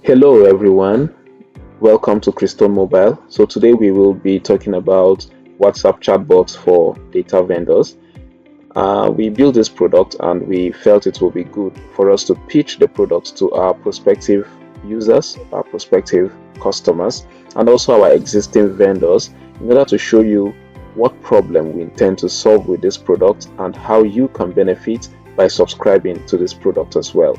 Hello everyone, welcome to ChristoneMobile. So today we will be talking about WhatsApp chatbots for data vendors. We built this product and we felt it will be good for us to pitch the product to our prospective users, our prospective customers, and also our existing vendors in order to show you what problem we intend to solve with this product and how you can benefit by subscribing to this product as well.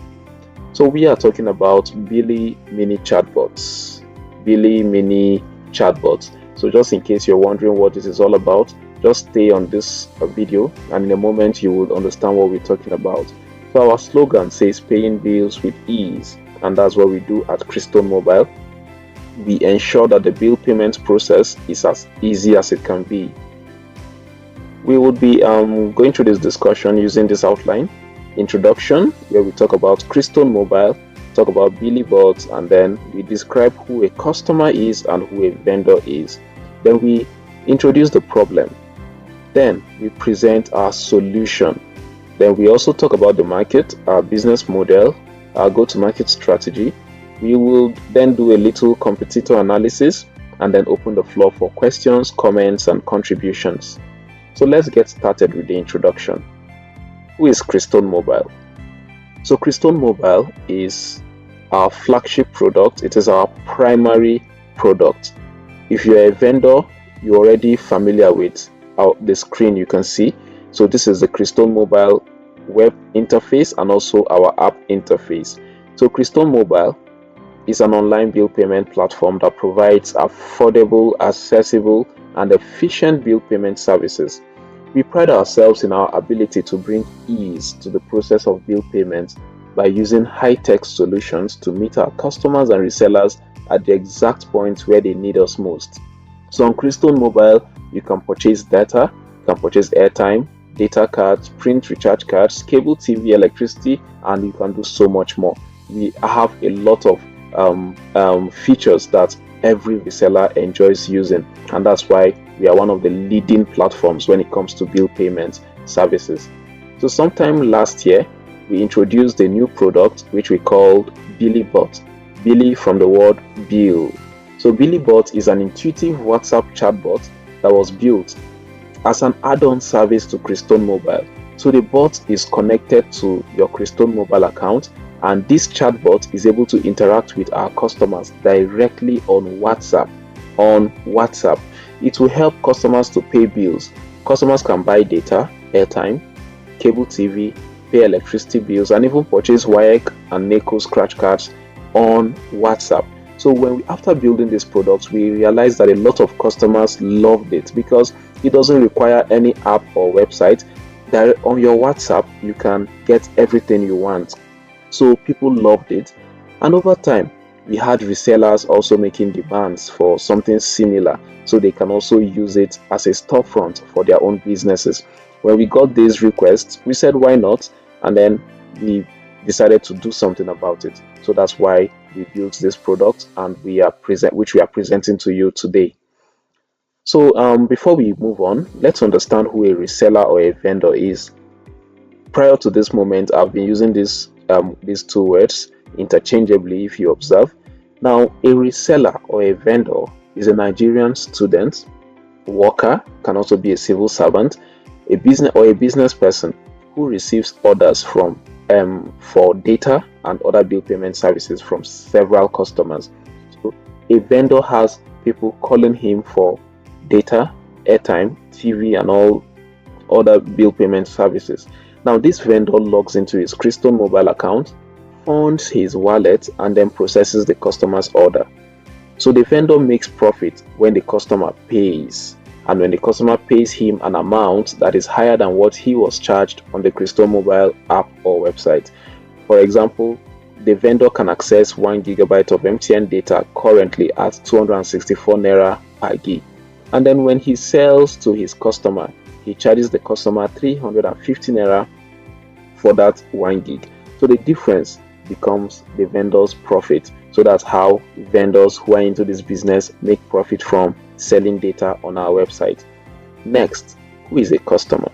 So we are talking about Billy Mini Chatbots. Billy Mini Chatbots. So just in case you're wondering what this is all about, just stay on this video and in a moment you will understand what we're talking about. So our slogan says paying bills with ease, and that's what we do at ChristoneMobile. We ensure that the bill payment process is as easy as it can be. We would be going through this discussion using this outline. Introduction, where we talk about ChristoneMobile, talk about Billy bots, and then we describe who a customer is and who a vendor is. Then we introduce the problem. Then we present our solution. Then we also talk about the market, our business model, our go-to-market strategy. We will then do a little competitor analysis and then open the floor for questions, comments, and contributions. So let's get started with the introduction. Who is ChristoneMobile? So ChristoneMobile is our flagship product. It is our primary product. If you're a vendor, you're already familiar with the screen you can see. So this is the ChristoneMobile web interface and also our app interface. So ChristoneMobile is an online bill payment platform that provides affordable, accessible, and efficient bill payment services. We pride ourselves in our ability to bring ease to the process of bill payments by using high-tech solutions to meet our customers and resellers at the exact point where they need us most. So on ChristoneMobile, you can purchase data, you can purchase airtime, data cards, print recharge cards, cable TV, electricity, and you can do so much more. We have a lot of features that every reseller enjoys using, and that's why we are one of the leading platforms when it comes to bill payment services. So sometime last year we introduced a new product which we called Billy Bot. Billy from the word bill. So Billy Bot is an intuitive WhatsApp chatbot that was built as an add-on service to ChristoneMobile. So the bot is connected to your ChristoneMobile account, and this chatbot is able to interact with our customers directly on WhatsApp. It will help customers to pay bills. Customers can buy data, airtime, cable TV, pay electricity bills, and even purchase WAEC and NECO scratch cards on WhatsApp. So after building these products, we realized that a lot of customers loved it because it doesn't require any app or website. On your WhatsApp, you can get everything you want. So people loved it, and over time we had resellers also making demands for something similar so they can also use it as a storefront for their own businesses. When we got these requests, we said why not, and then we decided to do something about it. So that's why we built this product, and which we are presenting to you today. So before we move on, let's understand who a reseller or a vendor is. Prior to this moment, I've been using these two words interchangeably if you observe. Now, a reseller or a vendor is a Nigerian student, worker, can also be a civil servant, a business person who receives orders for data and other bill payment services from several customers. So a vendor has people calling him for data, airtime, TV, and all other bill payment services. Now this vendor logs into his ChristoneMobile account, funds his wallet, and then processes the customer's order. So the vendor makes profit when the customer pays, and when the customer pays him an amount that is higher than what he was charged on the ChristoneMobile app or website. For example, the vendor can access 1 GB of MTN data currently at 264 Naira per gig, and then when he sells to his customer, he charges the customer 350 Naira for that 1 gig. So the difference becomes the vendor's profit. So that's how vendors who are into this business make profit from selling data on our website. Next, who is a customer?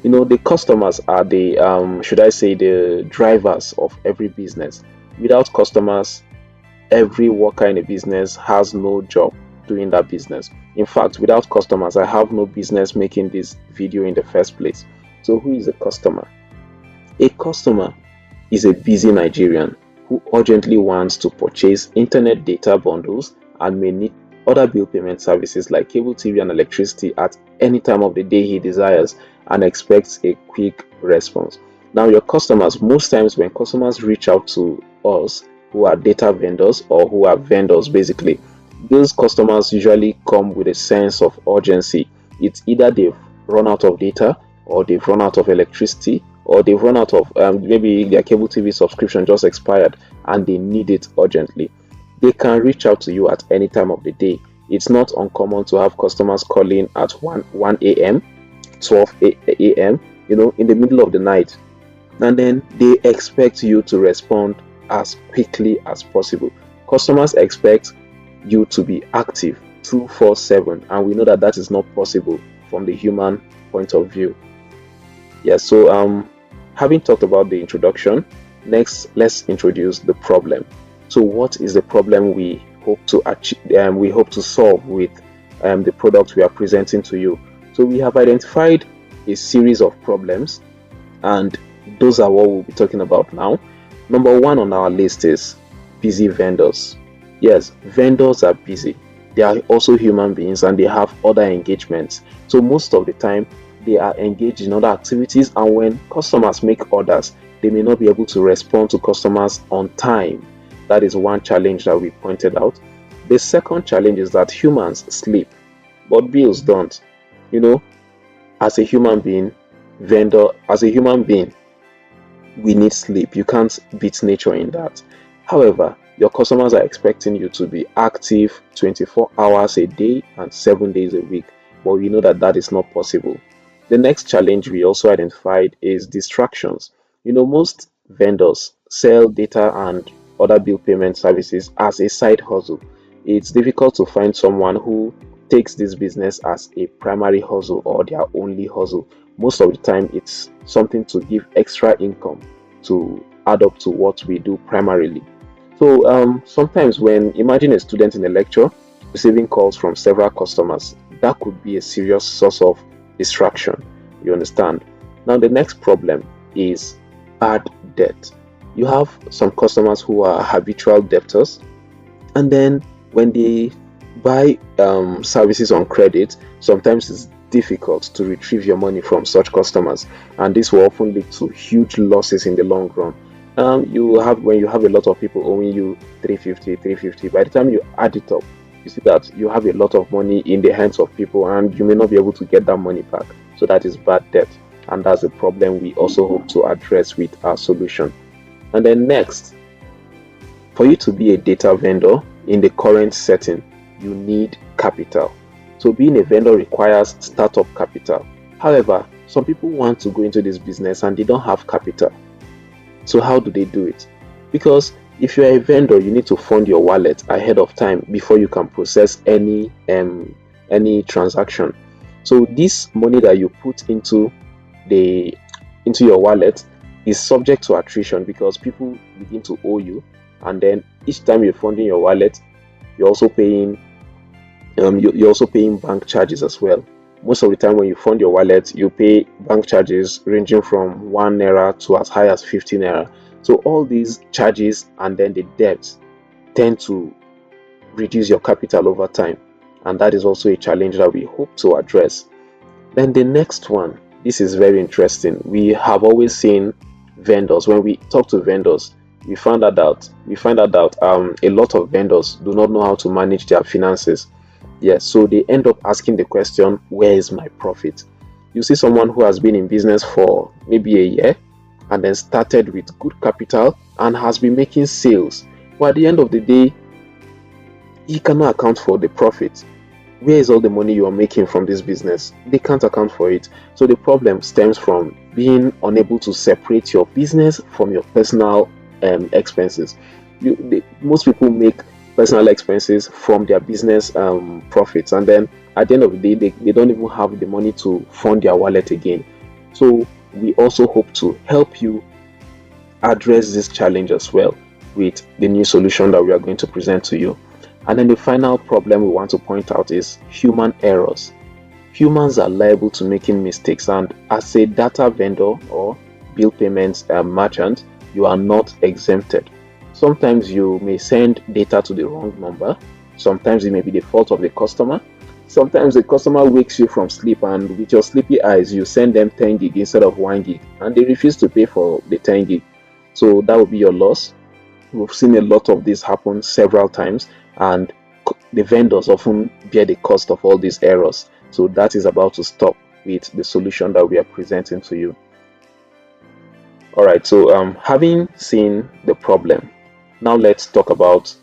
The customers are the the drivers of every business. Without customers, every worker in a business has no job doing that business. In fact, without customers, I have no business making this video in the first place. So who is a customer? A customer is a busy Nigerian who urgently wants to purchase internet data bundles and may need other bill payment services like cable TV and electricity at any time of the day he desires and expects a quick response. Now, your customers, most times when customers reach out to us who are data vendors or who are vendors basically, those customers usually come with a sense of urgency. It's either they've run out of data, or they've run out of electricity, or they've run out of maybe their cable TV subscription just expired and they need it urgently. They can reach out to you at any time of the day. It's not uncommon to have customers calling at 1 a.m., 12 a.m., in the middle of the night. And then they expect you to respond as quickly as possible. Customers expect you to be active 24/7, and we know that that is not possible from the human point of view. Yeah, so having talked about the introduction, next let's introduce the problem. So what is the problem we hope to achieve, we hope to solve with the product we are presenting to you? So we have identified a series of problems, and those are what we'll be talking about now. Number one on our list is busy vendors. Yes, vendors are busy. They are also human beings and they have other engagements. So most of the time they are engaged in other activities, and when customers make orders, they may not be able to respond to customers on time. That is one challenge that we pointed out. The second challenge is that humans sleep, but bills don't. As a human being, we need sleep. You can't beat nature in that. However, your customers are expecting you to be active 24 hours a day and 7 days a week, but we know that that is not possible. The next challenge we also identified is distractions. Most vendors sell data and other bill payment services as a side hustle. It's difficult to find someone who takes this business as a primary hustle or their only hustle. Most of the time, it's something to give extra income to add up to what we do primarily. So sometimes when imagine a student in a lecture receiving calls from several customers, that could be a serious source of distraction. You understand? Now the next problem is bad debt. You have some customers who are habitual debtors, and then when they buy services on credit, sometimes it's difficult to retrieve your money from such customers, and this will often lead to huge losses in the long run. When you have a lot of people owing you 350, by the time you add it up, you see that you have a lot of money in the hands of people and you may not be able to get that money back. So that is bad debt, and that's a problem we also hope to address with our solution. And then next, for you to be a data vendor in the current setting, you need capital. So being a vendor requires startup capital. However, some people want to go into this business and they don't have capital. So how do they do it? Because if you're a vendor, you need to fund your wallet ahead of time before you can process any transaction. So this money that you put into your wallet is subject to attrition because people begin to owe you, and then each time you're funding your wallet, you're also paying bank charges as well. Most of the time when you fund your wallet, you pay bank charges ranging from 1 naira to as high as 50 naira. So all these charges and then the debts tend to reduce your capital over time, and that is also a challenge that we hope to address. Then the next one, this is very interesting. We have always seen vendors, when we talk to vendors, we find out that a lot of vendors do not know how to manage their finances. Yes, so they end up asking the question, where is my profit? You see someone who has been in business for maybe a year and then started with good capital and has been making sales, but at the end of the day, he cannot account for the profit. Where is all the money you are making from this business? They can't account for it. So the problem stems from being unable to separate your business from your personal expenses. Most people make personal expenses from their business profits, and then at the end of the day, they don't even have the money to fund their wallet again. So we also hope to help you address this challenge as well. with the new solution that we are going to present to you. And then the final problem we want to point out is human errors. Humans are liable to making mistakes, and as a data vendor or bill payments merchant, you are not exempted. Sometimes you may send data to the wrong number. Sometimes it may be the fault of the customer. Sometimes the customer wakes you from sleep, and with your sleepy eyes you send them 10 gig instead of 1 gig, and they refuse to pay for the 10 gig. So that will be your loss. We've seen a lot of this happen several times, and the vendors often bear the cost of all these errors. So that is about to stop with the solution that we are presenting to you. All right, so having seen the problem, now let's talk about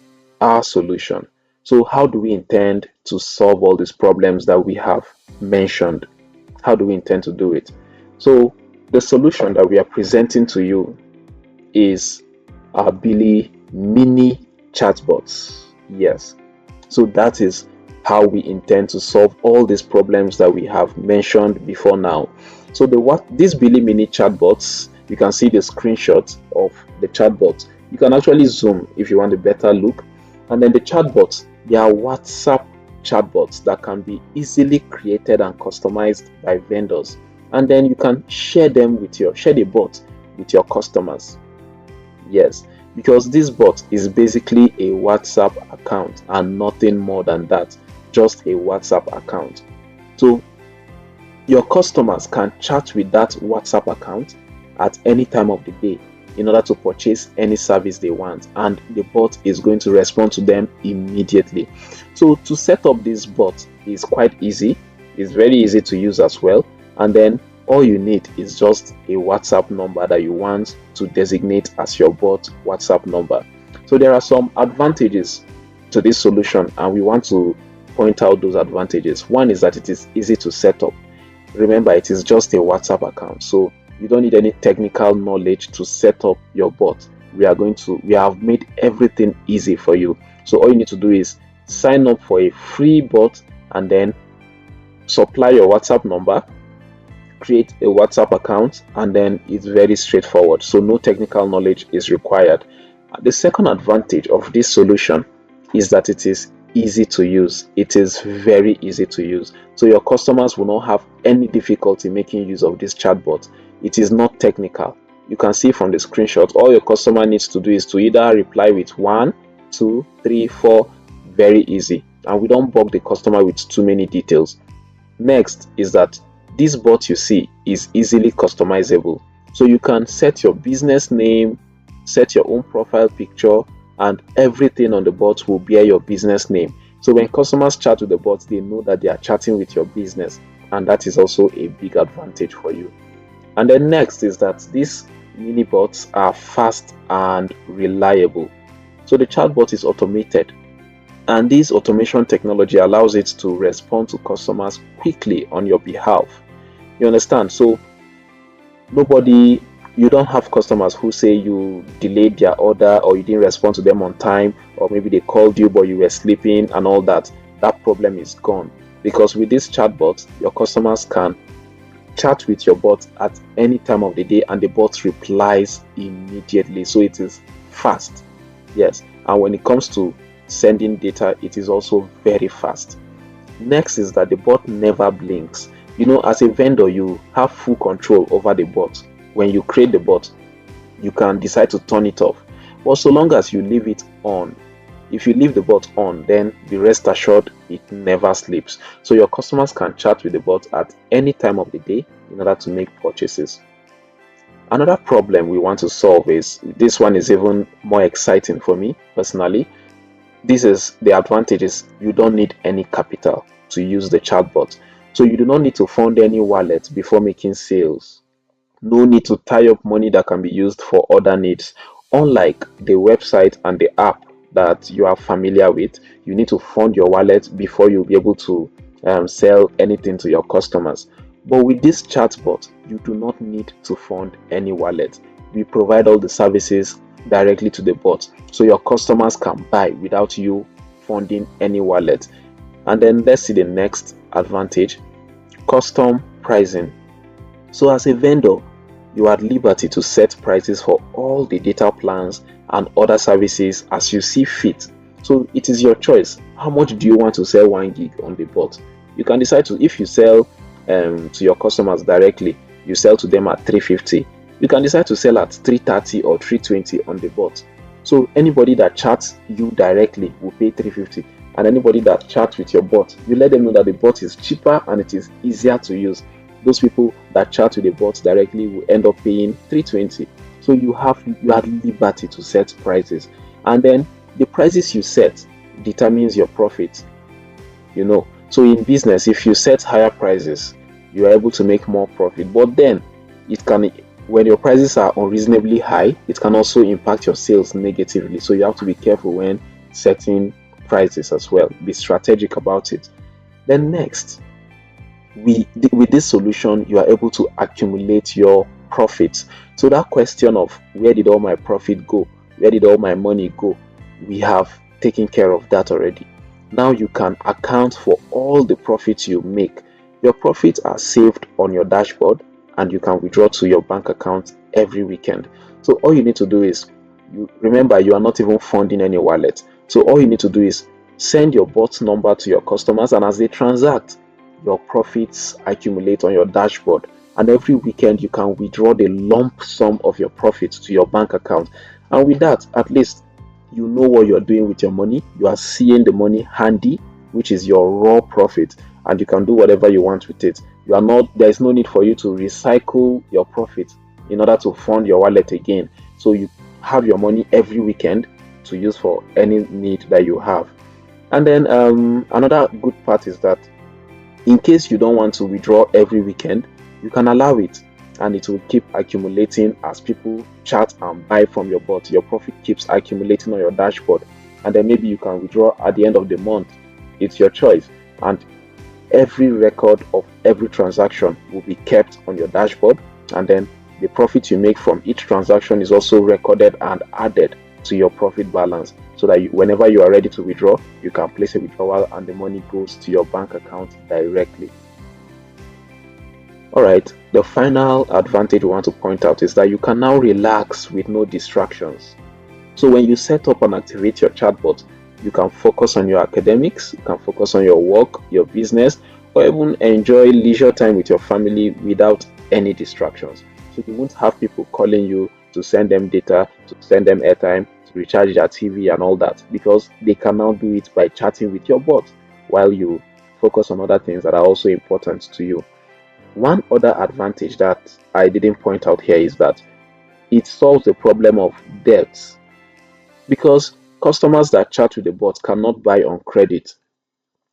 our solution. So how do we intend to solve all these problems that we have mentioned? How do we intend to do it? So the solution that we are presenting to you is our Billy mini chatbots. Yes, so that is how we intend to solve all these problems that we have mentioned before now. So these Billy mini chatbots, you can see the screenshot of the chatbot. You can actually zoom if you want a better look. And then the chatbots, they are WhatsApp chatbots that can be easily created and customized by vendors. And then you can share the bot with your customers. Yes, because this bot is basically a WhatsApp account and nothing more than that, just a WhatsApp account. So your customers can chat with that WhatsApp account at any time of the day in order to purchase any service they want, and the bot is going to respond to them immediately. So to set up this bot is quite easy. It's very easy to use as well, and then all you need is just a WhatsApp number that you want to designate as your bot WhatsApp number. So there are some advantages to this solution, and we want to point out those advantages. One is that it is easy to set up. Remember, it is just a WhatsApp account, so you don't need any technical knowledge to set up your bot. We have made everything easy for you. So all you need to do is sign up for a free bot and then supply your WhatsApp number, create a WhatsApp account, and then it's very straightforward. So no technical knowledge is required. The second advantage of this solution is that it is easy to use. It is very easy to use. So your customers will not have any difficulty making use of this chatbot. It is not technical. You can see from the screenshot, all your customer needs to do is to either reply with 1, 2, 3, 4, very easy. And we don't bug the customer with too many details. Next is that this bot you see is easily customizable. So you can set your business name, set your own profile picture, and everything on the bot will bear your business name. So when customers chat with the bot, they know that they are chatting with your business, and that is also a big advantage for you. And then next is that these mini bots are fast and reliable. So the chatbot is automated, and this automation technology allows it to respond to customers quickly on your behalf. You understand? So you don't have customers who say you delayed their order, or you didn't respond to them on time, or maybe they called you but you were sleeping and all that. That problem is gone, because with this chatbot, your customers can chat with your bot at any time of the day and the bot replies immediately. So it is fast. Yes, and when it comes to sending data, it is also very fast. Next is that the bot never blinks. As a vendor, you have full control over the bot. When you create the bot, you can decide to turn it off, but so long as you leave it on, if you leave the bot on, then be rest assured it never sleeps. So your customers can chat with the bot at any time of the day in order to make purchases. Another problem we want to solve is, this one is even more exciting for me personally. This is the advantages. You don't need any capital to use the chatbot. So you do not need to fund any wallet before making sales. No need to tie up money that can be used for other needs. Unlike the website and the app that you are familiar with, you need to fund your wallet before you'll be able to sell anything to your customers. But with this chatbot, you do not need to fund any wallet. We provide all the services directly to the bot, so your customers can buy without you funding any wallet. And then let's see the next advantage: custom pricing. So as a vendor, you are at liberty to set prices for all the data plans and other services as you see fit. So it is your choice. How much do you want to sell 1 gig on the bot? You can decide to, if you sell to your customers directly, you sell to them at 350. You can decide to sell at 330 or 320 on the bot. So anybody that chats you directly will pay 350, and anybody that chats with your bot, you let them know that the bot is cheaper and it is easier to use. Those people that chat with the bot directly will end up paying 320. So you have liberty to set prices, and then the prices you set determines your profit. So in business, if you set higher prices, you are able to make more profit. But then it can, when your prices are unreasonably high, it can also impact your sales negatively. So you have to be careful when setting prices as well. Be strategic about it. Then next, with this solution, you are able to accumulate your profits. So that question of where did all my profit go, where did all my money go, we have taken care of that already. Now you can account for all the profits you make. Your profits are saved on your dashboard, and you can withdraw to your bank account every weekend. So all you need to do is, remember, you are not even funding any wallet. So all you need to do is send your bot number to your customers, and as they transact, your profits accumulate on your dashboard, and every weekend you can withdraw the lump sum of your profits to your bank account. And with that, at least you know what you're doing with your money. You are seeing the money handy, which is your raw profit, and you can do whatever you want with it. There is no need for you to recycle your profit in order to fund your wallet again. So you have your money every weekend to use for any need that you have. And then another good part is that in case you don't want to withdraw every weekend, you can allow it, and it will keep accumulating as people chat and buy from your bot. Your profit keeps accumulating on your dashboard, and then maybe you can withdraw at the end of the month. It's your choice, and every record of every transaction will be kept on your dashboard, and then the profit you make from each transaction is also recorded and added to your profit balance, so that whenever you are ready to withdraw, you can place a withdrawal and the money goes to your bank account directly. Alright, the final advantage we want to point out is that you can now relax with no distractions. So when you set up and activate your chatbot, you can focus on your academics, you can focus on your work, your business, or even enjoy leisure time with your family without any distractions. So you won't have people calling you to send them data, to send them airtime, to recharge their TV and all that, because they can now do it by chatting with your bot while you focus on other things that are also important to you. One other advantage that I didn't point out here is that it solves the problem of debts, because customers that chat with the bot cannot buy on credit.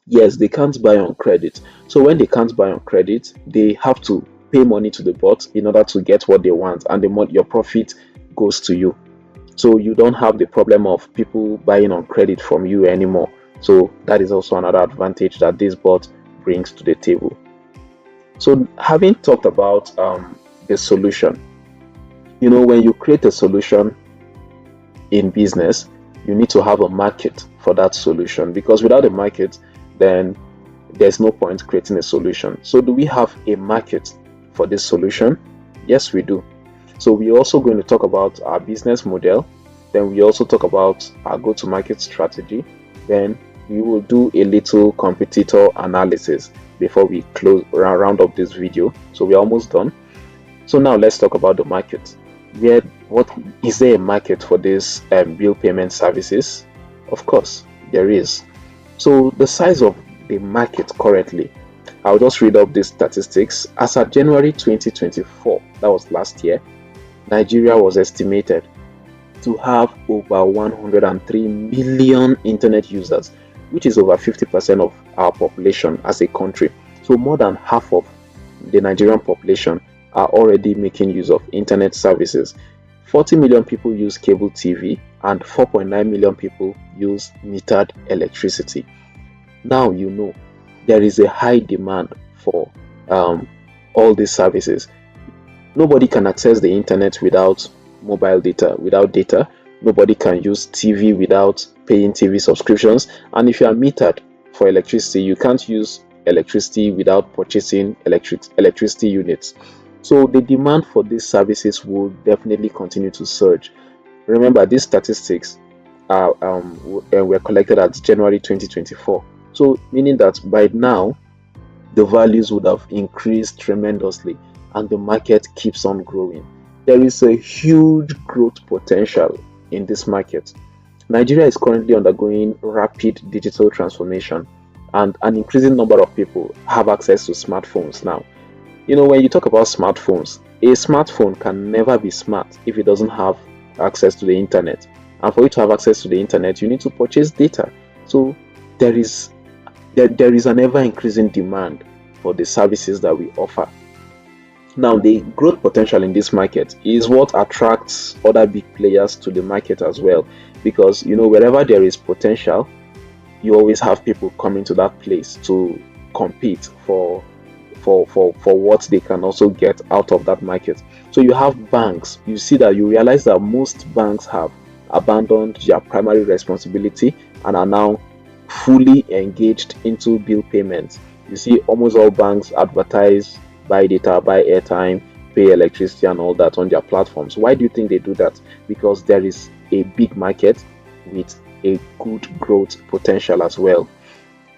Yes, they can't buy on credit. So when they can't buy on credit, they have to pay money to the bot in order to get what they want, and your profit goes to you. So you don't have the problem of people buying on credit from you anymore. So that is also another advantage that this bot brings to the table. So having talked about the solution, when you create a solution in business, you need to have a market for that solution, because without a market, then there's no point creating a solution. So do we have a market for this solution? Yes, we do. So we're also going to talk about our business model. Then we also talk about our go-to-market strategy. Then we will do a little competitor analysis before we round up this video. So we're almost done. So now let's talk about the market. What is there a market for these bill payment services? Of course, there is. So the size of the market currently, I'll just read up these statistics. As of January 2024, that was last year, Nigeria was estimated to have over 103 million internet users, which is over 50% of our population as a country. So more than half of the Nigerian population are already making use of internet services. 40 million people use cable TV, and 4.9 million people use metered electricity. Now there is a high demand for all these services. Nobody can access the internet without mobile data, without data. Nobody can use TV without paying TV subscriptions. And if you are metered for electricity, you can't use electricity without purchasing electricity units. So the demand for these services will definitely continue to surge. Remember, these statistics were collected at January 2024. So meaning that by now the values would have increased tremendously and the market keeps on growing. There is a huge growth potential in this market. Nigeria is currently undergoing rapid digital transformation, and an increasing number of people have access to smartphones now. When you talk about smartphones, a smartphone can never be smart if it doesn't have access to the internet. And for you to have access to the internet, you need to purchase data. So there is there is an ever increasing demand for the services that we offer. Now, the growth potential in this market is what attracts other big players to the market as well, because wherever there is potential, you always have people coming to that place to compete for what they can also get out of that market. So you have banks. You realize that most banks have abandoned their primary responsibility and are now fully engaged into bill payments. You see almost all banks advertise, buy data, buy airtime, pay electricity and all that on their platforms. Why do you think they do that? Because there is a big market with a good growth potential as well.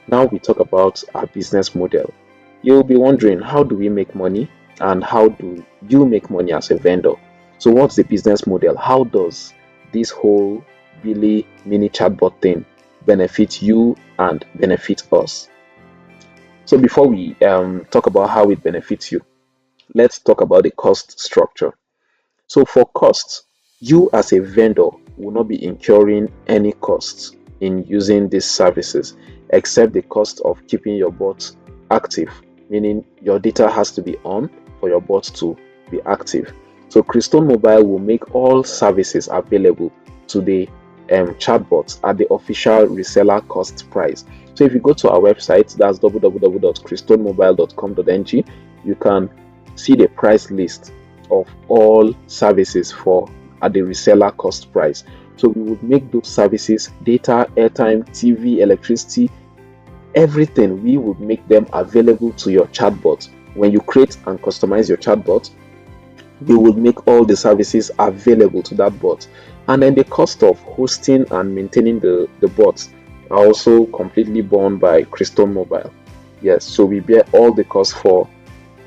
Now we talk about our business model. You'll be wondering, how do we make money and how do you make money as a vendor? So what's the business model? How does this whole Billy mini chatbot thing benefit you and benefit us? So before we talk about how it benefits you, let's talk about the cost structure. So for costs, you as a vendor will not be incurring any costs in using these services except the cost of keeping your bot active, meaning your data has to be on for your bot to be active. So ChristoneMobile will make all services available to the chatbots at the official reseller cost price. So if you go to our website, that's www.christonemobile.com.ng, you can see the price list of all services at the reseller cost price. So we would make those services, data, airtime, TV, electricity, everything. We would make them available to your chatbot. When you create and customize your chatbot, we would make all the services available to that bot. And then the cost of hosting and maintaining the bots are also completely borne by ChristoneMobile. Yes, so we bear all the costs for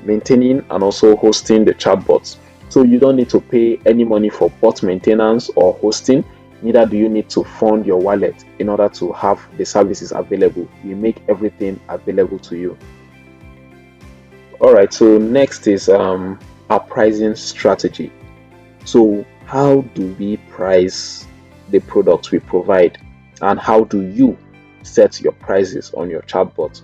maintaining and also hosting the chatbots. So you don't need to pay any money for bot maintenance or hosting. Neither do you need to fund your wallet in order to have the services available. We make everything available to you. All right, so next is our pricing strategy. So how do we price the products we provide, and how do you set your prices on your chatbot?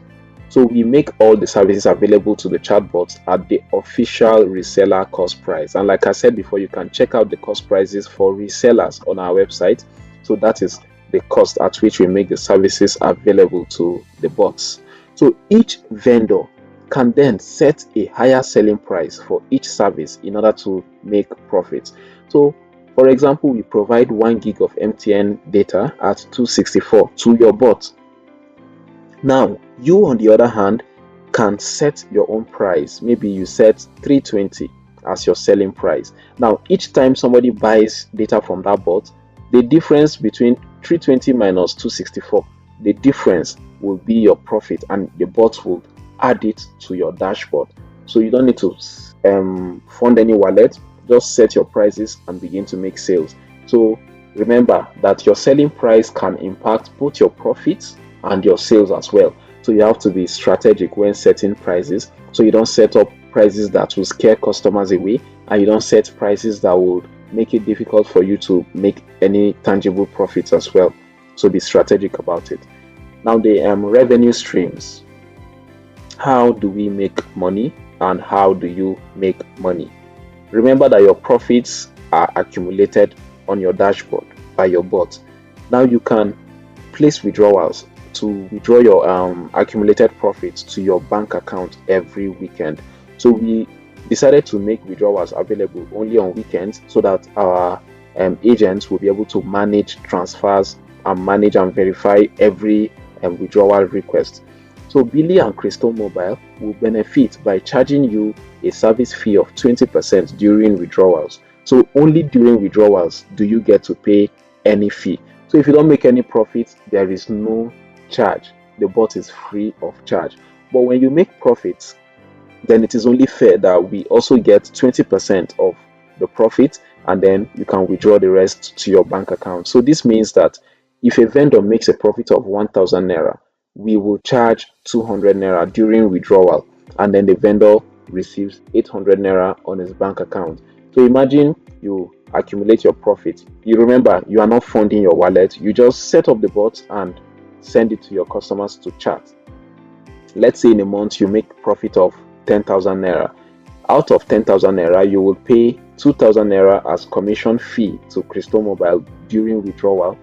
So we make all the services available to the chatbots at the official reseller cost price. And like I said before, you can check out the cost prices for resellers on our website. So that is the cost at which we make the services available to the bots. So each vendor can then set a higher selling price for each service in order to make profits. So for example, we provide 1 gig of MTN data at $264 to your bot. Now, you on the other hand can set your own price. Maybe you set $320 as your selling price. Now, each time somebody buys data from that bot, the difference between $320 minus $264, the difference will be your profit, and the bot will add it to your dashboard. So you don't need to fund any wallet. Just set your prices and begin to make sales. So remember that your selling price can impact both your profits and your sales as well. So you have to be strategic when setting prices, so you don't set up prices that will scare customers away, and you don't set prices that will make it difficult for you to make any tangible profits as well. So be strategic about it. Now, the revenue streams. How do we make money and how do you make money? Remember that your profits are accumulated on your dashboard by your bot. Now you can place withdrawals to withdraw your accumulated profits to your bank account every weekend. So we decided to make withdrawals available only on weekends so that our agents will be able to manage transfers and manage and verify every withdrawal request. So Billy and ChristoneMobile will benefit by charging you a service fee of 20% during withdrawals. So only during withdrawals do you get to pay any fee. So if you don't make any profit, there is no charge. The bot is free of charge. But when you make profits, then it is only fair that we also get 20% of the profit, and then you can withdraw the rest to your bank account. So this means that if a vendor makes a profit of 1000 naira, we will charge 200 naira during withdrawal, and then the vendor receives 800 naira on his bank account. So imagine you accumulate your profit. You remember, you are not funding your wallet, you just set up the bot and send it to your customers to chat. Let's say in a month you make profit of 10,000 naira. Out of 10,000 naira, you will pay 2,000 naira as commission fee to ChristoneMobile during withdrawal.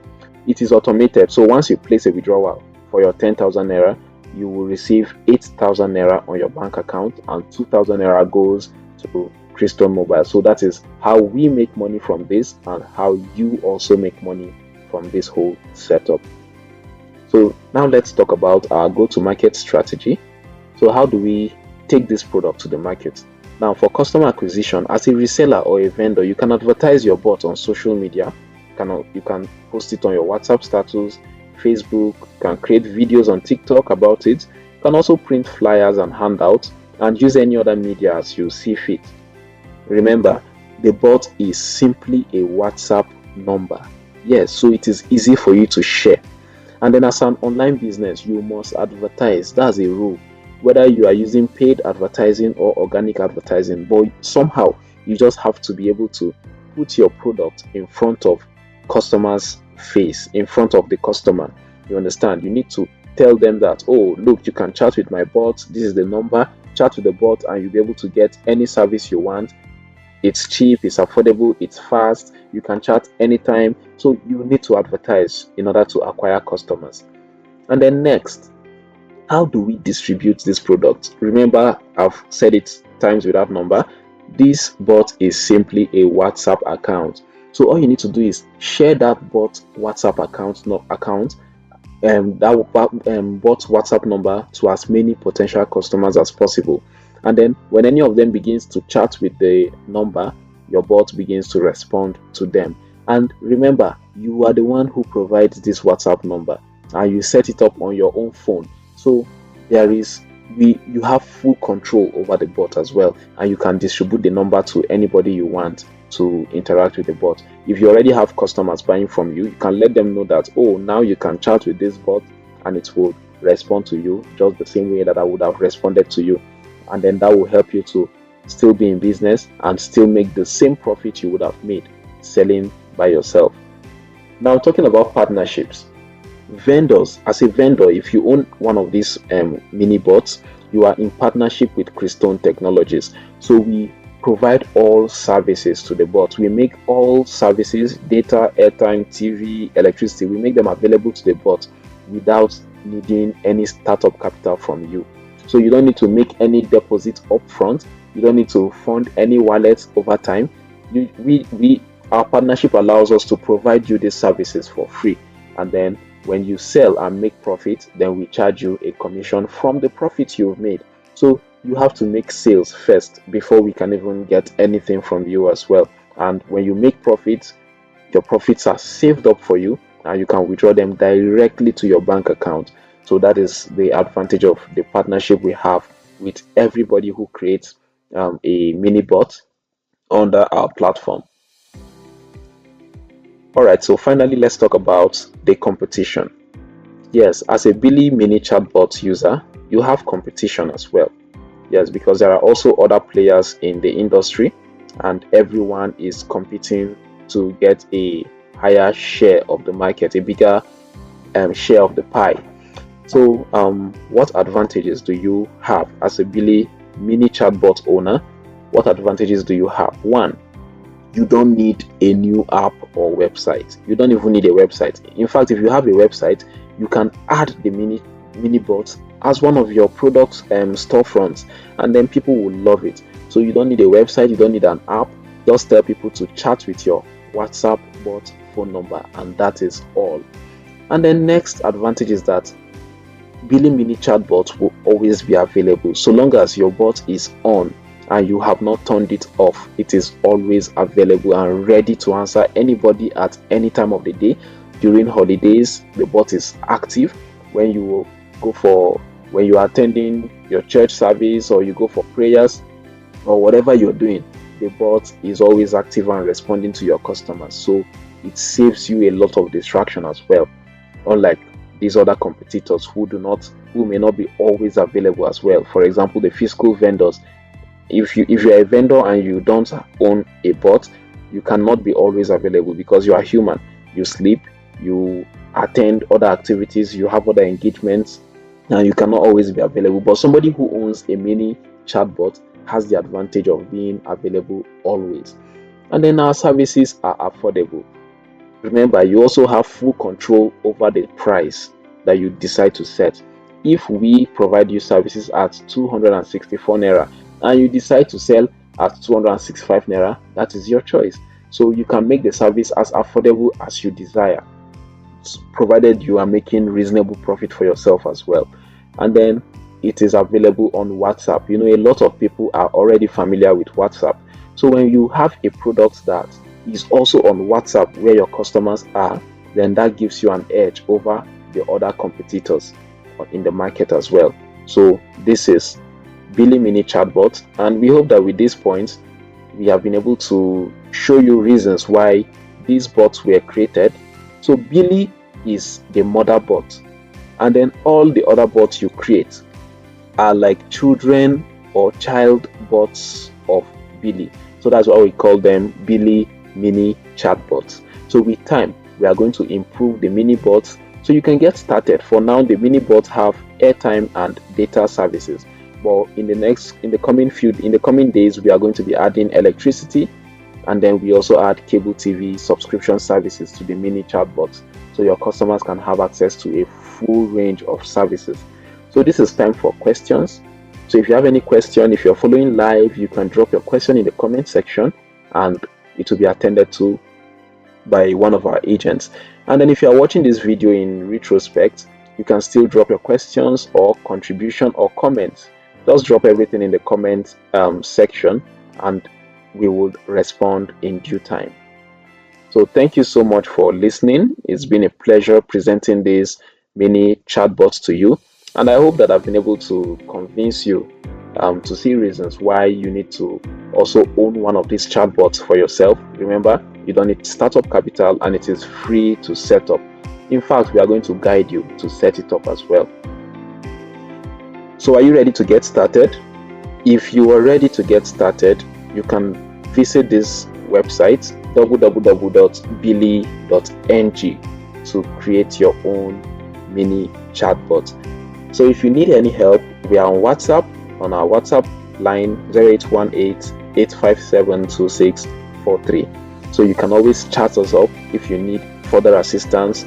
It is automated, so once you place a withdrawal for your 10,000 naira, you will receive 8,000 naira on your bank account, and 2,000 naira goes to ChristoneMobile. So that is how we make money from this, and how you also make money from this whole setup. So now let's talk about our go-to-market strategy. So how do we take this product to the market? Now, for customer acquisition, as a reseller or a vendor, you can advertise your bot on social media. You can post it on your WhatsApp status, Facebook. You can create videos on TikTok about it. You can also print flyers and handouts, and use any other media as you see fit. Remember, the bot is simply a WhatsApp number. Yes, so it is easy for you to share. And then as an online business, you must advertise. That's a rule. Whether you are using paid advertising or organic advertising, but somehow you just have to be able to put your product in front of customers' face, in front of the customer. You understand? You need to tell them that, oh, look, you can chat with my bot. This is the number. Chat with the bot and you'll be able to get any service you want. It's cheap, it's affordable, it's fast, you can chat anytime. So you need to advertise in order to acquire customers. And then next, how do we distribute this product? Remember, I've said it times without number. This bot is simply a WhatsApp account. So all you need to do is share that bot WhatsApp account, bot WhatsApp number to as many potential customers as possible. And then when any of them begins to chat with the number, your bot begins to respond to them. And remember, you are the one who provides this WhatsApp number, and you set it up on your own phone. So you have full control over the bot as well, and you can distribute the number to anybody you want to interact with the bot. If you already have customers buying from you, you can let them know that, oh, now you can chat with this bot and it will respond to you just the same way that I would have responded to you. And then that will help you to still be in business and still make the same profit you would have made selling by yourself. Now, talking about partnerships, vendors, as a vendor, if you own one of these mini bots, you are in partnership with Christone Technologies. So we provide all services to the bot. We make all services, data, airtime, TV, electricity, we make them available to the bot without needing any startup capital from you. So you don't need to make any deposit upfront. You don't need to fund any wallets over time. Our partnership allows us to provide you these services for free. And then when you sell and make profit, then we charge you a commission from the profit you've made. So you have to make sales first before we can even get anything from you as well. And when you make profits, your profits are saved up for you and you can withdraw them directly to your bank account. So that is the advantage of the partnership we have with everybody who creates a mini bot under our platform. Alright, so finally let's talk about the competition. Yes, as a Billy mini chatbot user, you have competition as well. Yes, because there are also other players in the industry and everyone is competing to get a higher share of the market, a bigger share of the pie. So what advantages do you have as a Billy mini chatbot owner? What advantages do you have? One, you don't need a new app or website. You don't even need a website. In fact, if you have a website, you can add the mini bot as one of your products storefronts, and then people will love it. So you don't need a website, you don't need an app. Just tell people to chat with your WhatsApp bot phone number, and that is all. And then next advantage is that Billy Mini chatbot will always be available. So long as your bot is on and you have not turned it off, it is always available and ready to answer anybody at any time of the day. During holidays, the bot is active. When you when you are attending your church service, or you go for prayers, or whatever you're doing, the bot is always active and responding to your customers. So it saves you a lot of distraction as well, unlike these other competitors who may not be always available as well. For example, the physical vendors. If you're a vendor and you don't own a bot, you cannot be always available because you are human. You sleep, you attend other activities, you have other engagements, and you cannot always be available. But somebody who owns a mini chatbot has the advantage of being available always. And then our services are affordable. Remember, you also have full control over the price that you decide to set. If we provide you services at 264 naira and you decide to sell at 265 naira, that is your choice. So you can make the service as affordable as you desire, provided you are making reasonable profit for yourself as well. And then it is available on WhatsApp. A lot of people are already familiar with WhatsApp. So when you have a product that is also on WhatsApp where your customers are, then that gives you an edge over the other competitors in the market as well. So this is Billy Mini Chatbot, and we hope that with these points we have been able to show you reasons why these bots were created. So Billy is the mother bot, and then all the other bots you create are like children or child bots of Billy. So that's why we call them Billy Mini Chatbots. So with time, we are going to improve the mini bots so you can get started. For now, the mini bots have airtime and data services, but in the coming days, we are going to be adding electricity, and then we also add cable TV subscription services to the mini chatbots, so your customers can have access to a full range of services. So this is time for questions. So if you have any question, if you're following live, you can drop your question in the comment section and it will be attended to by one of our agents. And then if you are watching this video in retrospect, you can still drop your questions or contribution or comments. Just drop everything in the comment section and we will respond in due time. So thank you so much for listening. It's been a pleasure presenting these mini chatbots to you, and I hope that I've been able to convince you to see reasons why you need to also own one of these chatbots for yourself. Remember, you don't need startup capital and it is free to set up. In fact, we are going to guide you to set it up as well. So are you ready to get started? If you are ready to get started, you can visit this website www.billy.ng to create your own mini chatbot. So if you need any help, we are on WhatsApp, on our WhatsApp line 0818-857-2643. So you can always chat us up if you need further assistance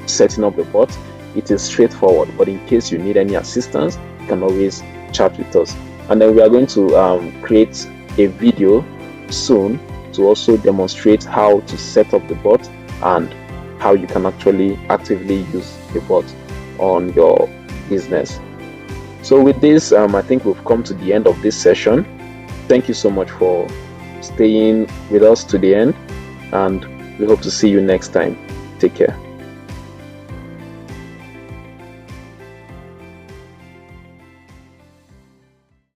setting up the bot. It is straightforward, but in case you need any assistance, you can always chat with us. And then we are going to create a video soon to also demonstrate how to set up the bot and how you can actually actively use the bot on your business. So with this, I think we've come to the end of this session. Thank you so much for staying with us to the end, and we hope to see you next time. Take care.